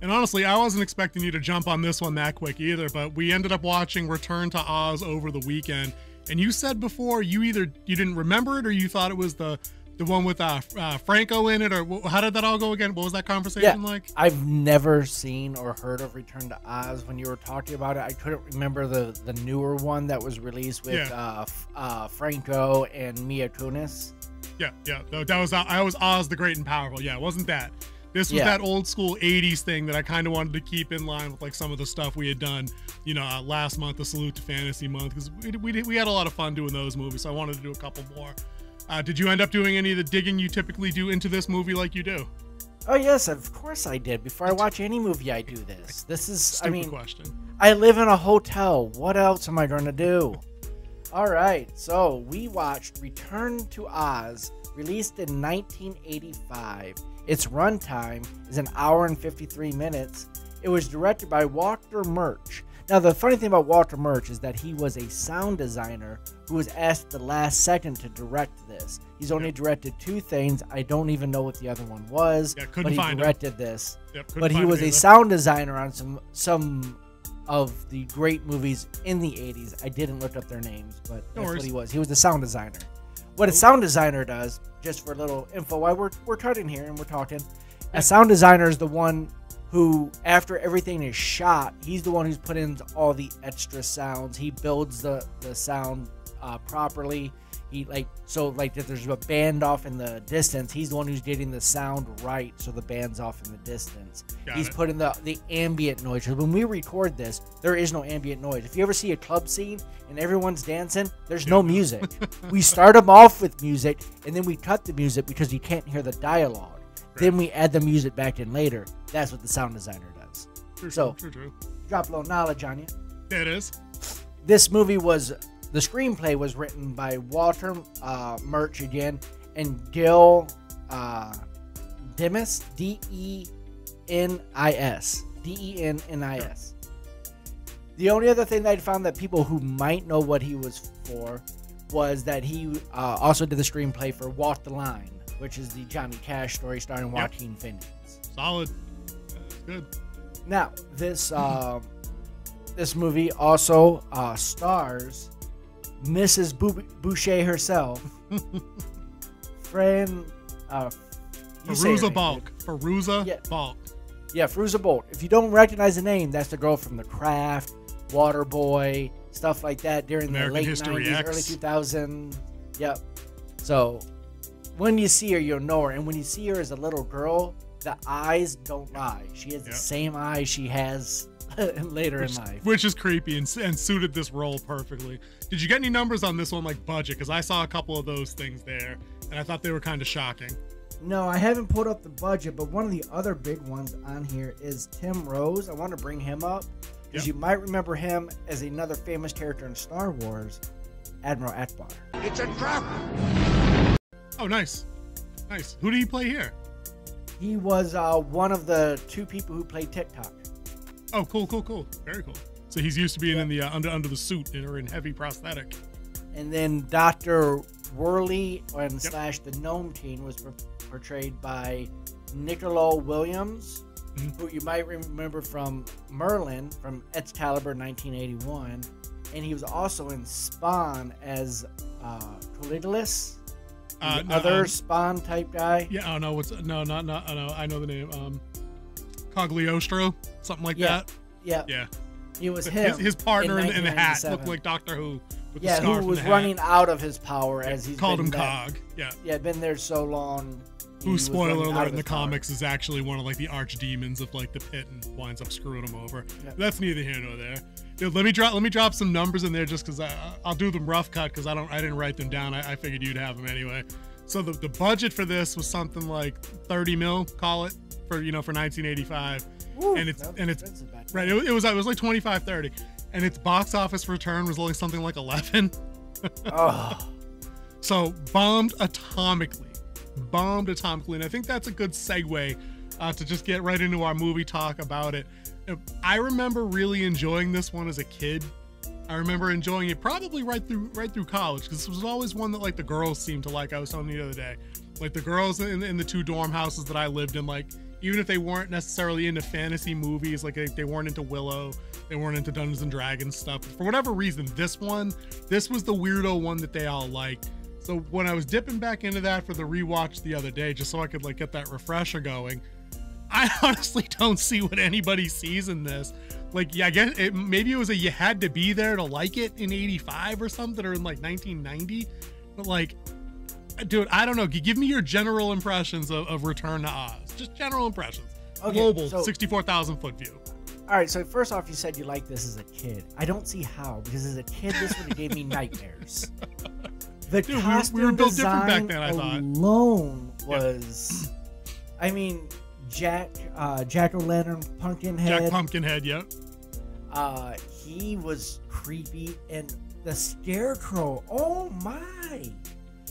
And honestly, I wasn't expecting you to jump on this one that quick either, but we ended up watching Return to Oz over the weekend. And you said before you didn't remember it or you thought it was the one with Franco in it, or how did that all go again? What was that conversation like? I've never seen or heard of Return to Oz. When you were talking about it, I couldn't remember the newer one that was released with Franco and Mia Kunis. Yeah. No, that was Oz the Great and Powerful. Yeah, it wasn't that. This was that old school 80s thing that I kind of wanted to keep in line with like some of the stuff we had done, last month, the Salute to Fantasy month, because we had a lot of fun doing those movies. So I wanted to do a couple more. Did you end up doing any of the digging you typically do into this movie like you do? Oh, yes, of course I did. Before I watch any movie, I do this. This is, Stupid question. I live in a hotel. What else am I going to do? All right, so we watched Return to Oz, released in 1985. Its runtime is an hour and 53 minutes. It was directed by Walter Murch. Now, the funny thing about Walter Murch is that he was a sound designer who was asked the last second to direct this. He's only directed 2 things. I don't even know what the other one was, but he directed this. But he was a sound designer on some of the great movies in the 80s. I didn't look up their names, but that's what he was. He was a sound designer. What a sound designer does, just for a little info, while we're cutting here and we're talking, a sound designer is the one who, after everything is shot, he's the one who's put in all the extra sounds. He builds the sound properly. If there's a band off in the distance, he's the one who's getting the sound right, so the band's off in the distance. He's putting the ambient noise. When we record this, there is no ambient noise. If you ever see a club scene and everyone's dancing, there's no music. We start them off with music, and then we cut the music because you can't hear the dialogue. Then we add the music back in later. That's what the sound designer does. True. Drop a little knowledge on you. Yeah, it is. This movie the screenplay was written by Walter Murch again and Gil Denis, Denis. Denis. The only other thing that I found that people who might know what he was for was that he also did the screenplay for Walk the Line, which is the Johnny Cash story starring Joaquin Phoenix. Solid. That's good. Now, this movie also stars Mrs. Boucher herself, Fairuza Balk. Balk. Yeah, Fairuza Balk. If you don't recognize the name, that's the girl from The Craft, Waterboy, stuff like that during the late 90s, early 2000s. Yep. So when you see her, you'll know her. And when you see her as a little girl, the eyes don't lie. She has the same eyes she has later in life. Which is creepy and suited this role perfectly. Did you get any numbers on this one, like budget? Because I saw a couple of those things there, and I thought they were kind of shocking. No, I haven't put up the budget, but one of the other big ones on here is Tim Rose. I want to bring him up because you might remember him as another famous character in Star Wars, Admiral Akbar. It's a trap! Oh, nice. Who did he play here? He was one of the 2 people who played TikTok. Oh, cool. Very cool. So he's used to being in the under the suit or in heavy prosthetic. And then Dr. Worley slash the Gnome King was portrayed by Nicola Williams, who you might remember from Merlin from Excalibur 1981. And he was also in Spawn as Caligulus, other Spawn type guy. Yeah, I know I know the name. Cogliostro, something like that. Yeah. It was him. His partner in the hat looked like Doctor Who. With the scarf who was running out of his power as he's called him Cog. Been there so long. Who, spoiler alert, in the comics is actually one of like the archdemons of like the pit and winds up screwing him over. Yep. That's neither here nor there. Dude, let me drop some numbers in there just because I'll do them rough cut because I didn't write them down. I figured you'd have them anyway. So the budget for this was something like 30 mil, call it, for 1985. Ooh, and it's right. It was like 25, 30, and its box office return was only something like 11. So bombed atomically, and I think that's a good segue to just get right into our movie talk about it. I remember really enjoying this one as a kid. I remember enjoying it probably right through college because this was always one that like the girls seemed to like. I was telling you the other day. Like the girls in the 2 dorm houses that I lived in, like even if they weren't necessarily into fantasy movies, like they weren't into Willow, they weren't into Dungeons and Dragons stuff. For whatever reason, this was the weirdo one that they all liked. So when I was dipping back into that for the rewatch the other day, just so I could like get that refresher going, I honestly don't see what anybody sees in this. Like, yeah, I guess maybe it was you had to be there to like it in 85 or something, or in like 1990. But like, dude, I don't know. Give me your general impressions of Return to Oz. Just general impressions. Okay, global, so 64,000 foot view. All right, so first off, you said you liked this as a kid. I don't see how, because as a kid, this would have gave me nightmares. The costume we were built different back design then, I thought. Alone was, I mean, Jack O' Lantern Pumpkinhead. Jack Pumpkinhead, yeah. He was creepy, and the Scarecrow. Oh my!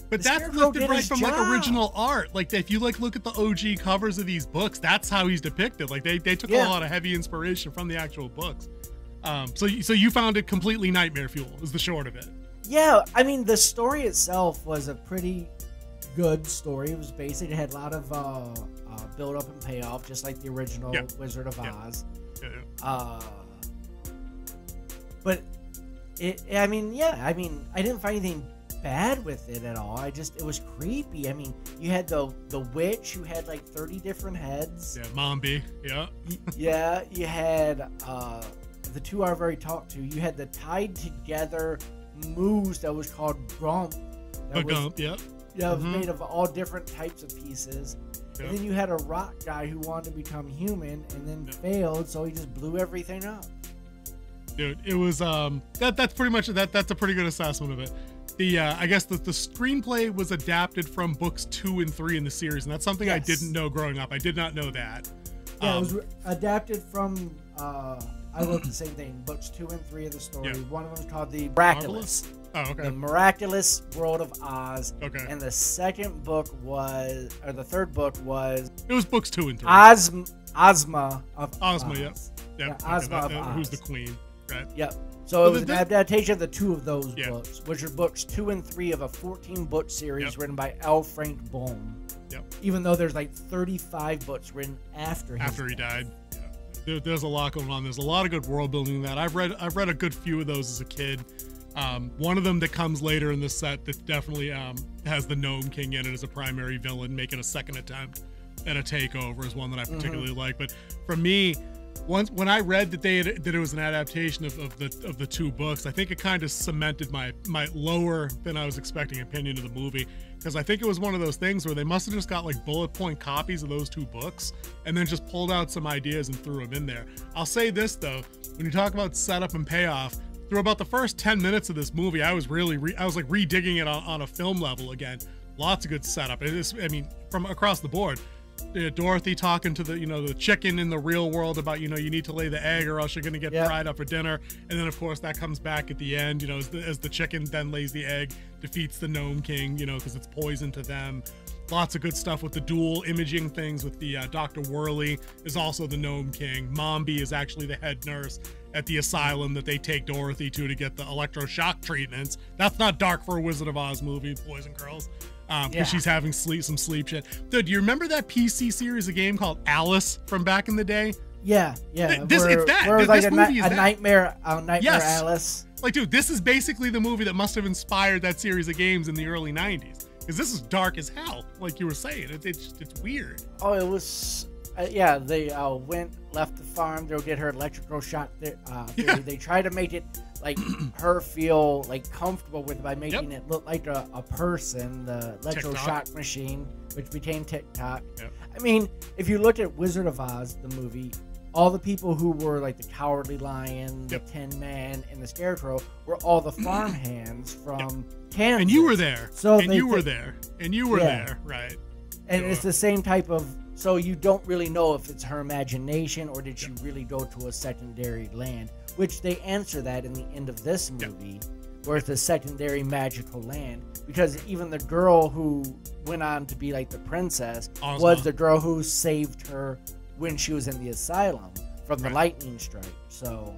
But that's lifted right from like original art. Like if you like look at the OG covers of these books, that's how he's depicted. Like they took a lot of heavy inspiration from the actual books. So you found it completely nightmare fuel is the short of it. Yeah, I mean the story itself was a pretty good story. It was basic. It had a lot of build up and payoff, just like the original Wizard of Oz. But I didn't find anything bad with it at all. It was creepy. I mean, you had the witch who had like 30 different heads. Yeah, Mombi. Yeah. Yeah, you had the 2 I've already talked to. You had the tied together moose that was called Grump. Gump, yeah. Yeah, it was made of all different types of pieces. Yep. And then you had a rock guy who wanted to become human and then failed, so he just blew everything up. Dude, it was that's pretty much that's a pretty good assessment of it. I guess the screenplay was adapted from books 2 and 3 in the series, and that's something I didn't know growing up. I did not know that. Yeah, it was adapted from I wrote the same thing. Books 2 and 3 of the story. Yeah. One of them is called The Miraculous. Oh, okay. The Miraculous World of Oz. Okay. And the second book was, or the third book was. It was books 2 and 3. Ozma of Oz. Yep. Yeah, Ozma of Oz. Who's the queen? Right. Yep. So it was an adaptation of the 2 of those books, which are books 2 and 3 of a 14-book series written by L. Frank Baum. Yep. Even though there's like 35 books written after he died. Yeah. There's a lot going on. There's a lot of good world building in that. I've read a good few of those as a kid. One of them that comes later in the set that definitely has the Gnome King in it as a primary villain, making a second attempt at a takeover is one that I particularly like. But for me, when I read that it was an adaptation of the 2 books, I think it kind of cemented my lower than I was expecting opinion of the movie, because I think it was one of those things where they must have just got like bullet point copies of those 2 books and then just pulled out some ideas and threw them in there. I'll say this though, when you talk about setup and payoff, through about the first 10 minutes of this movie, I was like redigging it on a film level again. Lots of good setup. It is, I mean, from across the board. Dorothy talking to the chicken in the real world about, you need to lay the egg or else you're going to get fried up for dinner. And then, of course, that comes back at the end, as the chicken then lays the egg, defeats the Gnome King, because it's poison to them. Lots of good stuff with the dual imaging things with the Dr. Worley is also the Gnome King. Mombi is actually the head nurse at the asylum that they take Dorothy to get the electroshock treatments. That's not dark for a Wizard of Oz movie, boys and girls. Because she's having some sleep shit. Dude, do you remember that PC series, a game called Alice from back in the day? Yeah. It's that. Where this movie is that. Nightmare Alice. Like, dude, this is basically the movie that must have inspired that series of games in the early 90s. Because this is dark as hell, like you were saying. It's weird. Oh, it was... they left the farm. They'll get her electrical shot. They try to make it like her feel like comfortable with it by making it look like a person. The electroshock machine, which became TikTok. Yep. I mean, if you look at Wizard of Oz, the movie, all the people who were like the Cowardly Lion, the Tin Man, and the Scarecrow were all the farm hands from Kansas. And you were there. You were there, right? And it's the same type of. So you don't really know if it's her imagination or did she really go to a secondary land, which they answer that in the end of this movie, where it's a secondary magical land. Because even the girl who went on to be like the princess was the girl who saved her when she was in the asylum from the lightning strike. So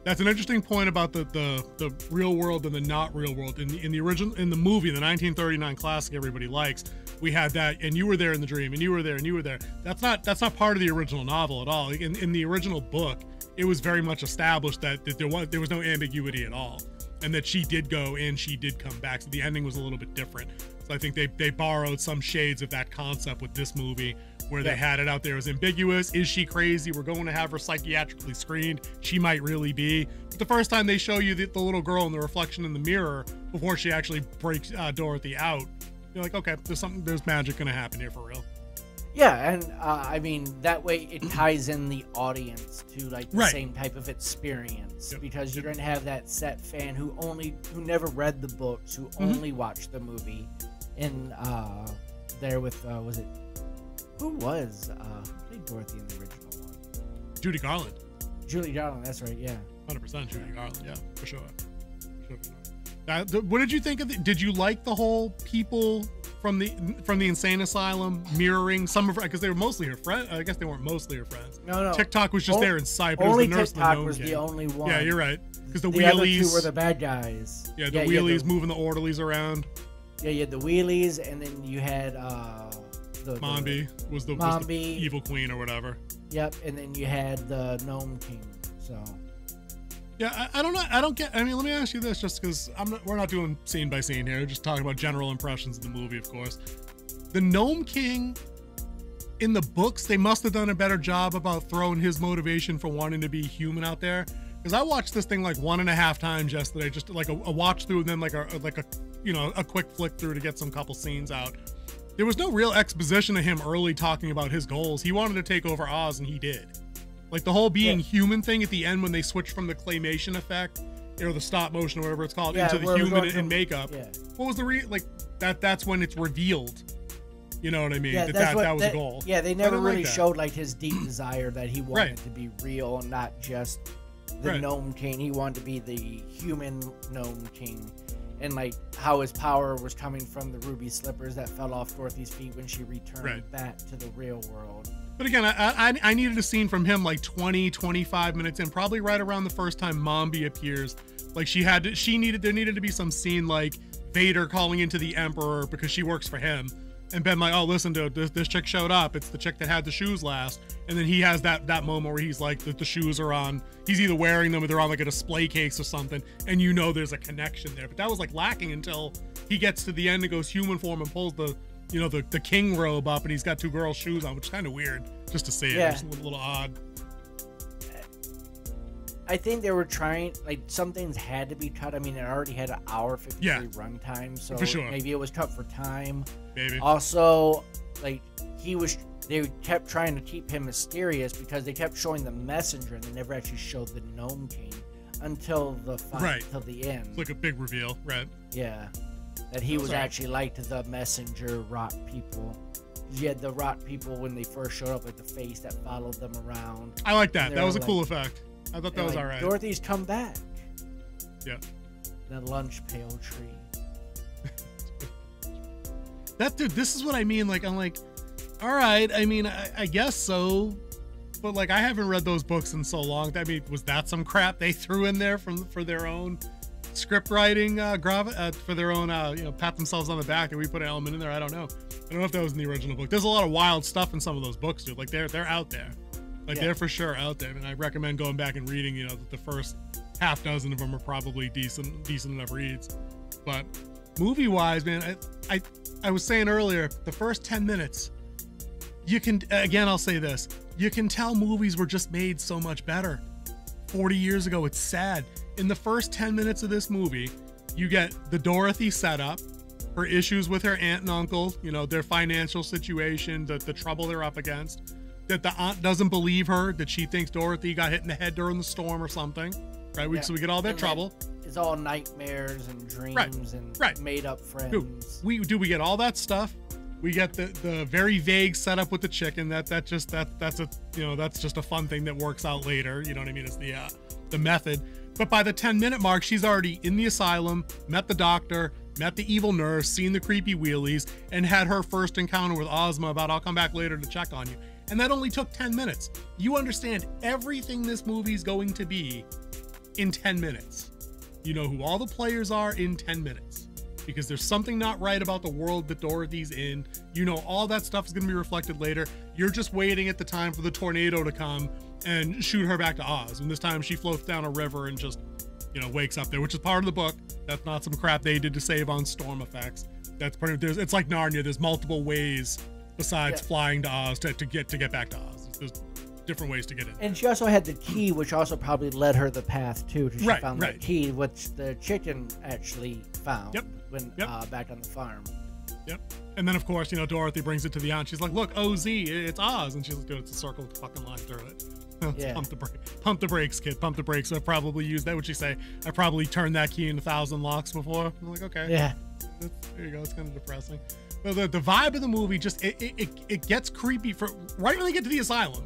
that's an interesting point about the real world and the not real world. In the movie, the 1939 classic everybody likes, we had that, and you were there in the dream, and you were there, and you were there. That's not part of the original novel at all. In the original book, it was very much established that there was no ambiguity at all, and that she did go and she did come back. So the ending was a little bit different. So I think they borrowed some shades of that concept with this movie, where they had it out there as ambiguous. Is she crazy? We're going to have her psychiatrically screened. She might really be. But the first time they show you the little girl in the reflection in the mirror before she actually breaks Dorothy out, you're like, okay, there's magic going to happen here for real. Yeah, and I mean, that way it ties in the audience to like the same type of experience, because you're going to have that set fan who never read the books, who only watched the movie. And there with who played Dorothy in the original one? Judy Garland. Judy Garland, that's right, yeah. 100% Judy Garland, yeah, for sure. What did you think of did you like the whole people from the insane asylum mirroring some of her, because they were mostly her friends? I guess they weren't mostly her friends. No. TikTok was just there inside, but only it was the nurse TikTok was the only one. Yeah, you're right. Because the wheelies other two were the bad guys. Yeah, the wheelies moving the orderlies around. Yeah, you had the wheelies, and then you had Mombi was the evil queen or whatever. Yep, and then you had the Gnome King. So yeah, I don't know. I don't get. I mean, let me ask you this, just because we're not doing scene by scene here. We're just talking about general impressions of the movie, of course. The Gnome King in the books, they must have done a better job about throwing his motivation for wanting to be human out there. Because I watched this thing like 1.5 times yesterday, just like a watch through, and then like a quick flick through to get some couple scenes out. There was no real exposition of him early talking about his goals. He wanted to take over Oz, and he did. Like the whole being human thing at the end when they switched from the claymation effect, or the stop motion or whatever it's called, into the human in makeup. Yeah. What was the that's when it's revealed. You know what I mean? That was the goal. Yeah, they never really showed like his deep desire that he wanted to be real and not just the Gnome King. He wanted to be the human Gnome King. And like how his power was coming from the ruby slippers that fell off Dorothy's feet when she returned back to the real world. But again, I needed a scene from him like 20-25 minutes in, probably right around the first time Mombi appears. Like there needed to be some scene like Vader calling into the Emperor because she works for him, and Ben like, oh listen, dude, this chick showed up. It's the chick that had the shoes last. And then he has that moment where he's like, the shoes are on. He's either wearing them or they're on like a display case or something, and you know there's a connection there. But that was like lacking until he gets to the end and goes human form and pulls the king robe up, and he's got 2 girls' shoes on, which is kind of weird just to see it. It's a little odd. I think they were trying, like, some things had to be cut. I mean, it already had an hour 53 runtime, so for sure. Maybe it was cut for time. Maybe. Also, like, they kept trying to keep him mysterious because they kept showing the messenger and they never actually showed the Gnome King until the till the end. It's like a big reveal, right? Yeah. That he was actually like the messenger rock people. You had the rock people when they first showed up, like the face that followed them around. I like that. That was a cool effect. I thought that was all right. Dorothy's come back. Yeah. The lunch pail tree. This is what I mean. Like, I'm like, all right. I mean, I guess so. But like, I haven't read those books in so long. I mean, was that some crap they threw in there for their own script writing, for their own, pat themselves on the back that we put an element in there? I don't know. I don't know if that was in the original book. There's a lot of wild stuff in some of those books, dude. Like they're out there. Like they're for sure out there. And I recommend going back and reading, the first half dozen of them are probably decent enough reads. But movie wise, man, I was saying earlier, the first 10 minutes, you can, again, I'll say this, you can tell movies were just made so much better 40 years ago. It's sad. In the first 10 minutes of this movie, you get the Dorothy setup, her issues with her aunt and uncle, their financial situation, the trouble they're up against, that the aunt doesn't believe her, that she thinks Dorothy got hit in the head during the storm or something, right? So we get all that trouble. It's all nightmares and dreams and made up friends. Dude, we get all that stuff. We get the very vague setup with the chicken. That's just a fun thing that works out later. You know what I mean? It's the method. But by the 10-minute mark, she's already in the asylum, met the doctor, met the evil nurse, seen the creepy wheelies, and had her first encounter with Ozma about, I'll come back later to check on you. And that only took 10 minutes. You understand everything this movie's going to be in 10 minutes. You know who all the players are in 10 minutes. because there's something not right about the world that Dorothy's in. You know, all that stuff is going to be reflected later. You're just waiting at the time for the tornado to come and shoot her back to Oz. And this time she floats down a river and just, you know, wakes up there, which is part of the book. That's not some crap they did to save on storm effects. That's part of, it's like Narnia. There's multiple ways besides flying to Oz to get back to Oz. There's different ways to get in. And she also had the key, which also probably led her the path too. She found right. the key, which the chicken actually found when back on the farm. Yep. And then of course, you know, Dorothy brings it to the aunt. She's like, "Look, OZ, it's Oz," and she's like, "Dude, it's a circle with a fucking line through it." Pump the brakes, kid. Pump the brakes. So I probably used that. Would she say? I probably turned that key in 1,000 locks before. I'm like, okay. Yeah. There you go. It's kind of depressing. But the vibe of the movie just it gets creepy for right when they get to the asylum.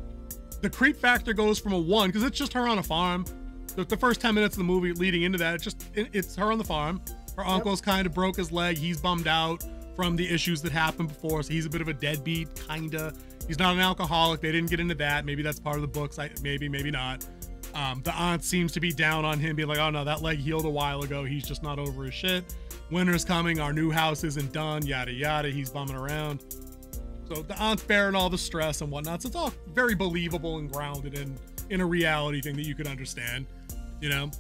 The creep factor goes from a 1 because it's just her on a farm. The first 10 minutes of the movie leading into that, it's her on the farm. Her uncle's kind of broke his leg. He's bummed out from the issues that happened before, so he's a bit of a deadbeat, kinda. He's not an alcoholic. They didn't get into that. Maybe that's part of the books. Maybe not. The aunt seems to be down on him, being like, "Oh no, that leg healed a while ago. He's just not over his shit. Winter's coming. Our new house isn't done. Yada yada." He's bumming around. So the aunt's bearing all the stress and whatnot. So it's all very believable and grounded in a reality thing that you could understand, you know.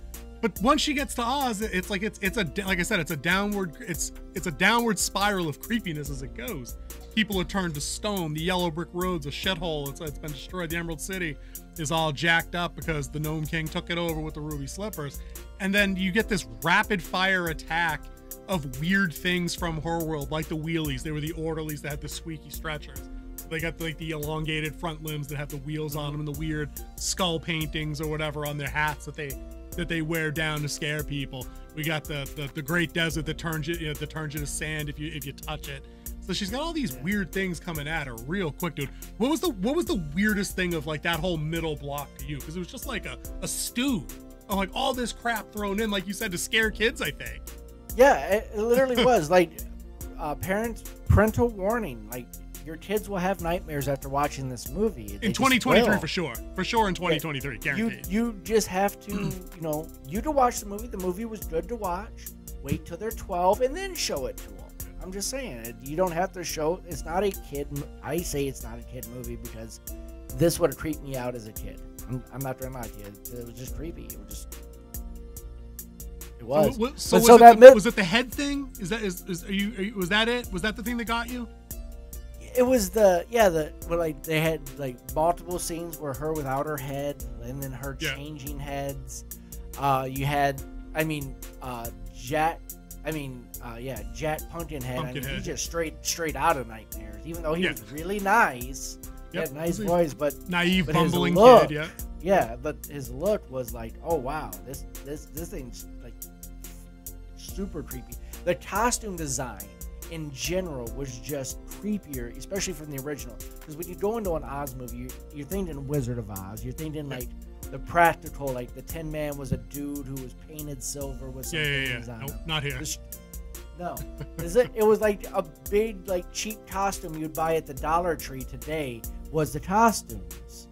But once she gets to Oz, it's like it's a like I said, it's a downward spiral of creepiness as it goes. People are turned to stone. The yellow brick road's a shithole. It's been destroyed. The Emerald City is all jacked up because the Gnome King took it over with the ruby slippers. And then you get this rapid fire attack of weird things from her world, like the wheelies. They were the orderlies that had the squeaky stretchers. So they got like the elongated front limbs that have the wheels on them, and the weird skull paintings or whatever on their hats that they wear down to scare people. We got the great desert that turns you to sand if you touch it. So she's got all these weird things coming at her real quick, dude. What was the weirdest thing of like that whole middle block to you? Because it was just like a stew of like all this crap thrown in, like you said, to scare kids, I think. Yeah, it literally was like parental warning. Like, your kids will have nightmares after watching this movie. In 2023, for sure in 2023, guaranteed. You just have to, you know, to watch the movie. The movie was good to watch. Wait till they're 12 and then show it to them. I'm just saying, you don't have to show. It's not a kid. I say it's not a kid movie because this would have creeped me out as a kid. I'm not trying to lie to you. It was just creepy. It was. Was it the head thing? Was that it? Was that the thing that got you? It was like they had like multiple scenes where her without her head and then her changing heads. You had, Jet Pumpkinhead. He's just straight out of Nightmares. Even though he was really nice, he had a nice voice, but naive, bumbling look, kid. Yeah, but his look was like, oh wow, this thing's like super creepy. The costume design in general was just creepier, especially from the original. Because when you go into an Oz movie, you're thinking Wizard of Oz. You're thinking like the practical, like the Tin Man was a dude who was painted silver with some things on him. Not here. No, it was like a big, like cheap costume you'd buy at the Dollar Tree today. Was the costumes?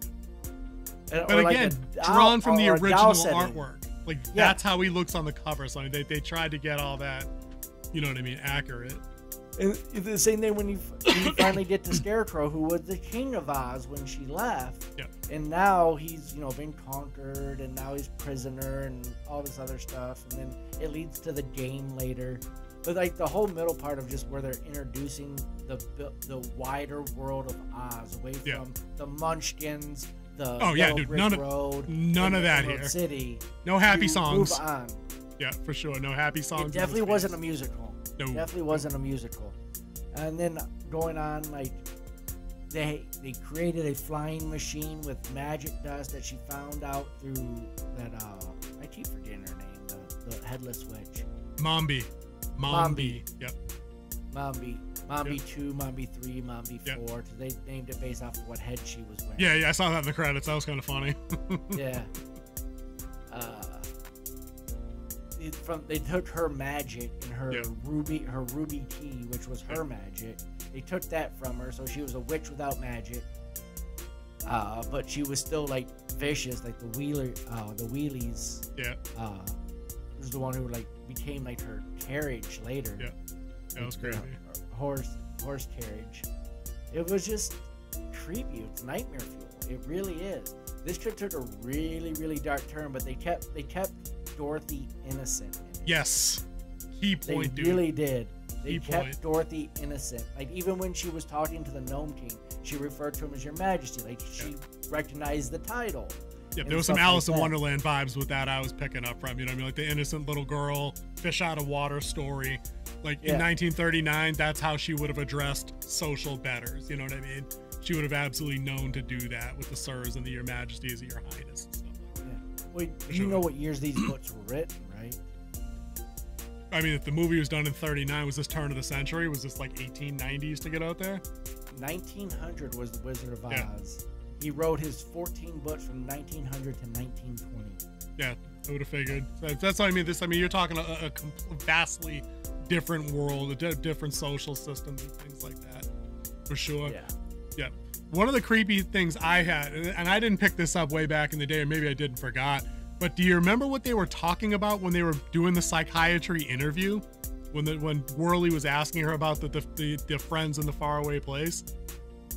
But again, drawn from the original artwork. Like that's how he looks on the cover. So they tried to get all that, you know what I mean, accurate. And the same thing when you finally get to Scarecrow, who was the king of Oz when she left. Yeah. And now he's, been conquered, and now he's prisoner and all this other stuff. And then it leads to the game later. But like the whole middle part of just where they're introducing the wider world of Oz, away from the Munchkins, the none of that here. City. No happy songs. Move on. Yeah, for sure. No happy songs. It definitely wasn't a musical. No. Definitely wasn't a musical. And then going on, like they created a flying machine with magic dust that she found out through that I keep forgetting her name, the headless witch. Mombi. Yep. Mombi 2, Mombi 3, Mombi 4. They named it based off of what head she was wearing. Yeah, I saw that in the credits. That was kind of funny. Yeah. They took her magic and her ruby key, which was her magic. They took that from her, so she was a witch without magic. But she was still like vicious, like the wheelies. Yeah. was the one who like became like her carriage later. Yeah, that was crazy. Horse carriage. It was just creepy. It's nightmare fuel. It really is. This trip took a really, really dark turn, but they kept Dorothy innocent in it. Yes, key point, dude. They really did. They kept Dorothy innocent. Like, even when she was talking to the Gnome King, she referred to him as Your Majesty. Like, she recognized the title. Yep, there was some Alice in Wonderland vibes with that I was picking up from, you know what I mean? Like the innocent little girl, fish out of water story. Like in 1939, that's how she would have addressed social betters, you know what I mean? She would have absolutely known to do that with the sirs and the Your Majesties and Your Highness and stuff like that. Well, you know what years these books were written, right? I mean, if the movie was done in 39, was this turn of the century? Was this like 1890s to get out there? 1900 was The Wizard of Oz. Yeah. He wrote his 14 books from 1900 to 1920. Yeah, I would have figured. That's what I mean. You're talking a vastly different world, a different social systems and things like that, for sure. Yeah. One of the creepy things I had, and I didn't pick this up way back in the day, or maybe I did and forgot, but do you remember what they were talking about when they were doing the psychiatry interview? When Whirly was asking her about the friends in the faraway place?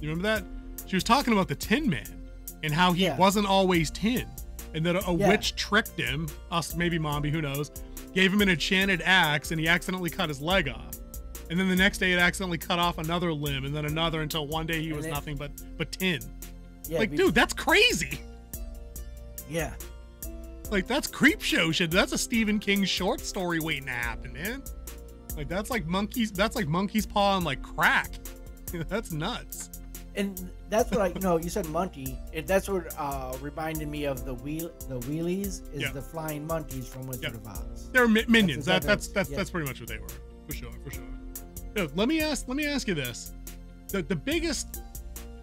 You remember that? She was talking about the Tin Man and how he wasn't always tin, and that a witch tricked him, us maybe Mombi, who knows, gave him an enchanted axe, and he accidentally cut his leg off. And then the next day it accidentally cut off another limb, and then another, until one day he was nothing but tin. Yeah, like, dude, that's crazy. Yeah. Like, that's creep show shit. That's a Stephen King short story waiting to happen, man. Like, that's like monkey's paw and like crack. That's nuts. And that's what you said monkey. That's what reminded me of the Wheelies is the flying monkeys from Wizard of Oz. They're minions. That's pretty much what they were. For sure. Yo, let me ask you this. The biggest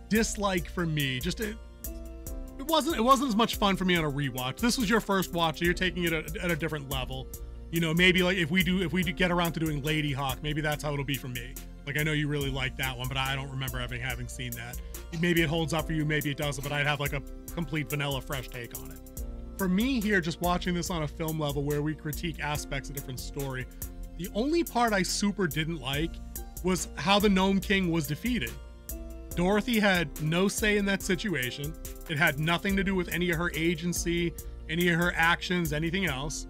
dislike for me, it wasn't as much fun for me on a rewatch. This was your first watch, so you're taking it at a different level. You know, maybe like if we do get around to doing Lady Hawk, maybe that's how it'll be for me. Like, I know you really like that one, but I don't remember having seen that. Maybe it holds up for you, maybe it doesn't, but I'd have like a complete vanilla fresh take on it. For me here, just watching this on a film level where we critique aspects of different story, the only part I super didn't like was how the Gnome King was defeated. Dorothy had no say in that situation. It had nothing to do with any of her agency, any of her actions, anything else.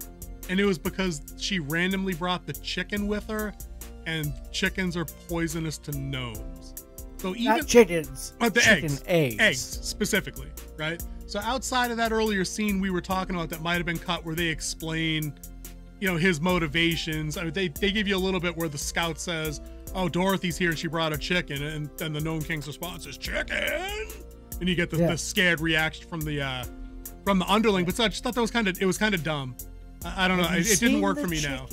And it was because she randomly brought the chicken with her, and chickens are poisonous to gnomes. So even not chickens, but the chicken eggs specifically, right? So outside of that earlier scene we were talking about that might have been cut, where they explain, you know, his motivations. I mean, they give you a little bit where the scout says, "Oh, Dorothy's here. She brought a chicken," and then the Gnome King's response is "chicken," and you get the scared reaction from the underling. But so I just thought it was kind of dumb. I don't know. It didn't work for me now.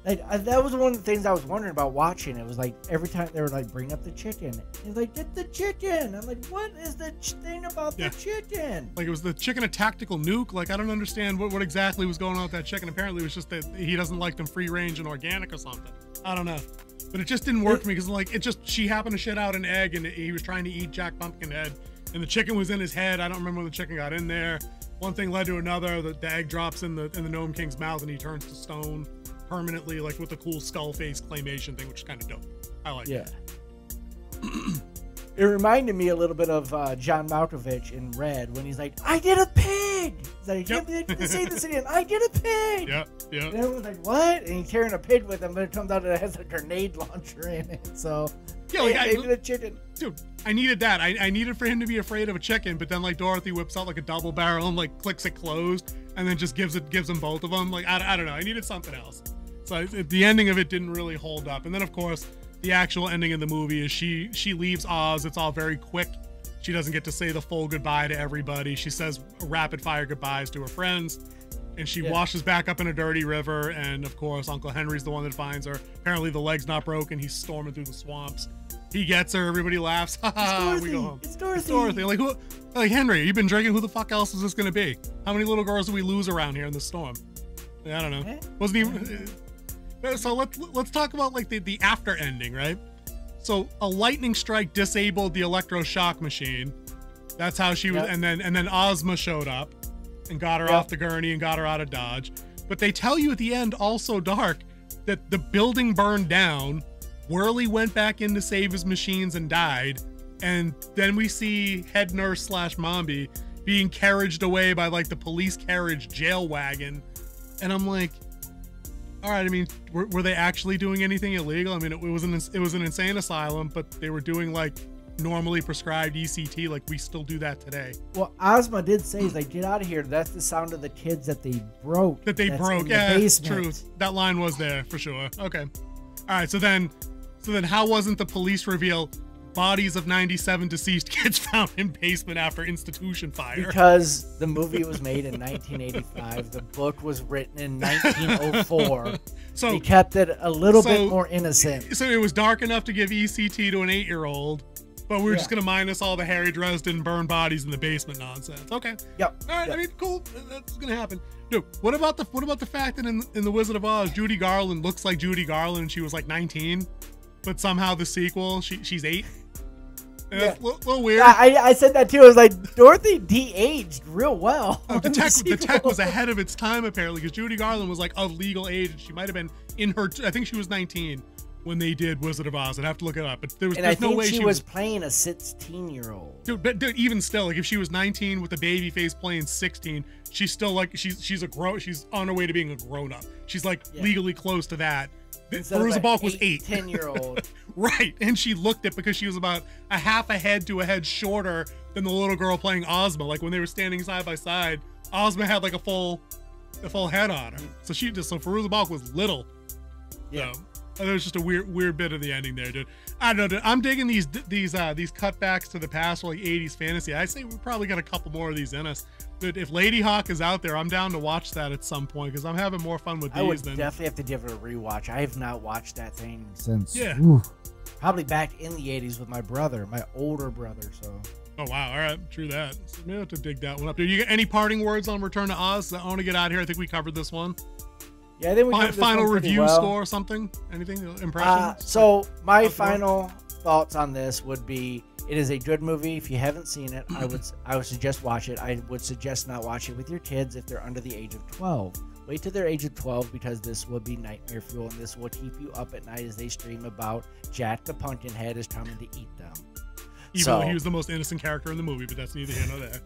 That was one of the things I was wondering about watching. It was like every time they were like, bring up the chicken. It's like, get the chicken. I'm like, what is the thing about the chicken? Like, it was the chicken a tactical nuke? Like, I don't understand what exactly was going on with that chicken. Apparently it was just that he doesn't like them free range and organic or something. I don't know. But it just didn't work for me, because like she happened to shit out an egg, and he was trying to eat Jack Pumpkinhead, and the chicken was in his head. I don't remember when the chicken got in there. One thing led to another. The egg drops in the Gnome King's mouth, and he turns to stone permanently, like with the cool skull face claymation thing, which is kind of dope. I like it. It reminded me a little bit of John Malkovich in Red, when he's like, "I did a pig." He's like, "I can't say this again. I did a pig." Yeah. And everyone's like, "What?" And he's carrying a pig with him, but it turns out it has a grenade launcher in it. So I did a chicken. Dude, I needed that. I needed for him to be afraid of a chicken, but then like Dorothy whips out like a double barrel and like clicks it closed, and then just gives them both of them. Like, I don't know. I needed something else. So the ending of it didn't really hold up. And then of course, the actual ending of the movie is she leaves Oz. It's all very quick. She doesn't get to say the full goodbye to everybody. She says rapid fire goodbyes to her friends, and she washes back up in a dirty river. And of course, Uncle Henry's the one that finds her. Apparently the leg's not broken. He's storming through the swamps. He gets her. Everybody laughs. We go home. It's Dorothy. It's Dorothy. Like, who? Like, Henry, you've been drinking. Who the fuck else is this going to be? How many little girls do we lose around here in the storm? I don't know. Wasn't even... So let's talk about like the after ending, right? So a lightning strike disabled the electroshock machine. That's how she was, and then Ozma showed up and got her off the gurney and got her out of Dodge. But they tell you at the end, also dark, that the building burned down. Whirly went back in to save his machines and died. And then we see head nurse / Mombi being carriaged away by like the police carriage jail wagon. And I'm like, all right, I mean, were they actually doing anything illegal? I mean, it was an insane asylum, but they were doing like normally prescribed ECT, like we still do that today. Well, Ozma did say, as they get out of here, that's the sound of the kids that they broke. Yeah, it's true. That line was there for sure. Okay. All right, so then how wasn't the police reveal bodies of 97 deceased kids found in basement after institution fire? Because the movie was made in 1985. The book was written in 1904. So they kept it a little bit more innocent. So it was dark enough to give ECT to an 8-year-old, but we're just going to minus all the Harry Dresden burn bodies in the basement nonsense. Okay. Yep. All right. Yep. I mean, cool. That's going to happen. Dude, what about the fact that in The Wizard of Oz, Judy Garland looks like Judy Garland and she was like 19, but somehow the sequel, she's 8? Yeah. A little weird. I said that too. I was like, Dorothy de-aged real well. The tech was ahead of its time, apparently, because Judy Garland was like of legal age. And she might have been in her, I think she was 19 when they did Wizard of Oz. I'd have to look it up. But there's no way she was playing a 16-year-old. Dude, but even still, like if she was 19 with a baby face playing 16, she's still like, she's on her way to being a grown-up. She's like legally close to that. Veruza Balk was 8. 10-year-old. Right, and she looked it because she was about a half a head to a head shorter than the little girl playing Ozma. Like when they were standing side by side, Ozma had like a full head on her. So Veruza Balk was little. Yeah. So there was just a weird bit of the ending there, dude. I don't know, dude. I'm digging these cutbacks to the past for like 80s fantasy. I say we probably got a couple more of these in us. But if Lady Hawk is out there, I'm down to watch that at some point because I'm having more fun with these. I would definitely have to give it a rewatch. I have not watched that thing since probably back in the 80s with my brother, my older brother. So. Oh wow! All right, true that. So maybe I have to dig that one up. Do you get any parting words on Return to Oz? I want to get out of here. I think we covered this one. Yeah, I think we covered this final one review well. Score or something? Anything? Impressions? So my final thoughts on this would be: it is a good movie. If you haven't seen it, I would suggest watch it. I would suggest not watch it with your kids if they're under the age of 12. Wait till they're age of 12 because this will be nightmare fuel and this will keep you up at night as they stream about Jack the Pumpkinhead is coming to eat them. Even though he was the most innocent character in the movie, but that's neither here nor there.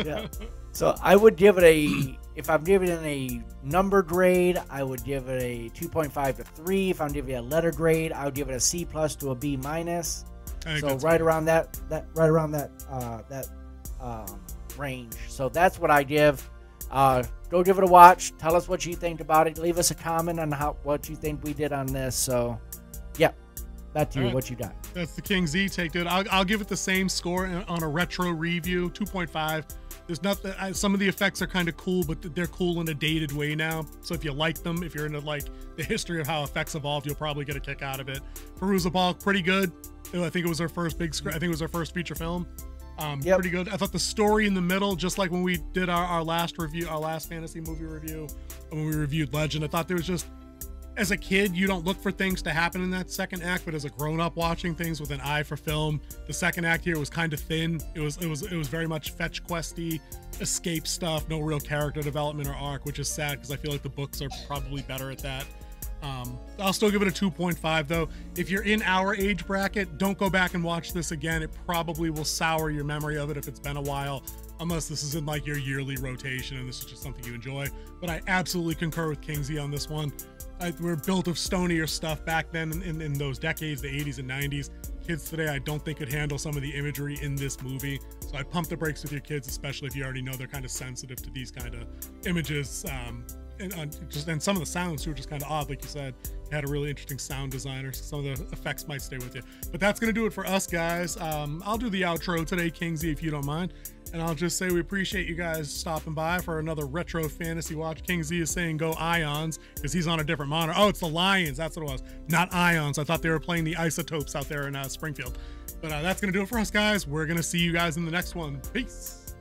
Yeah. So I would give it if I'm giving it a number grade, I would give it a 2.5 to 3. If I'm giving it a letter grade, I would give it a C+ to a B-. So right around that range. So that's what I give. Go give it a watch. Tell us what you think about it. Leave us a comment on what you think we did on this. So, yeah, back to you. What you got? That's the King Z take, dude. I'll give it the same score on a retro review, 2.5. There's nothing. Some of the effects are kind of cool, but they're cool in a dated way now. So if you like them, if you're into like the history of how effects evolved, you'll probably get a kick out of it. Veruza Balk, pretty good. I think it was her first big screen. I think it was her first feature film. Pretty good. I thought the story in the middle, just like when we did our last review, our last fantasy movie review, when we reviewed Legend, I thought there was just, as a kid, you don't look for things to happen in that second act, but as a grown-up watching things with an eye for film, the second act here was kind of thin. It was very much fetch questy, escape stuff, no real character development or arc, which is sad because I feel like the books are probably better at that. I'll still give it a 2.5 though. If you're in our age bracket, don't go back and watch this again. It probably will sour your memory of it if it's been a while, unless this is in like your yearly rotation and this is just something you enjoy. But I absolutely concur with King Z on this one. We're built of stonier stuff back then in those decades, the 80s and 90s. Kids today, I don't think could handle some of the imagery in this movie. So I'd pump the brakes with your kids, especially if you already know they're kind of sensitive to these kind of images. And some of the sounds too are just kind of odd, like you said. You had a really interesting sound designer, so some of the effects might stay with you. But that's gonna do it for us, guys. I'll do the outro today, King Z, if you don't mind. And I'll just say we appreciate you guys stopping by for another retro fantasy watch. King Z is saying go Ions because he's on a different monitor. Oh, it's the Lions. That's what it was. Not Ions. I thought they were playing the Isotopes out there in Springfield. But that's going to do it for us, guys. We're going to see you guys in the next one. Peace.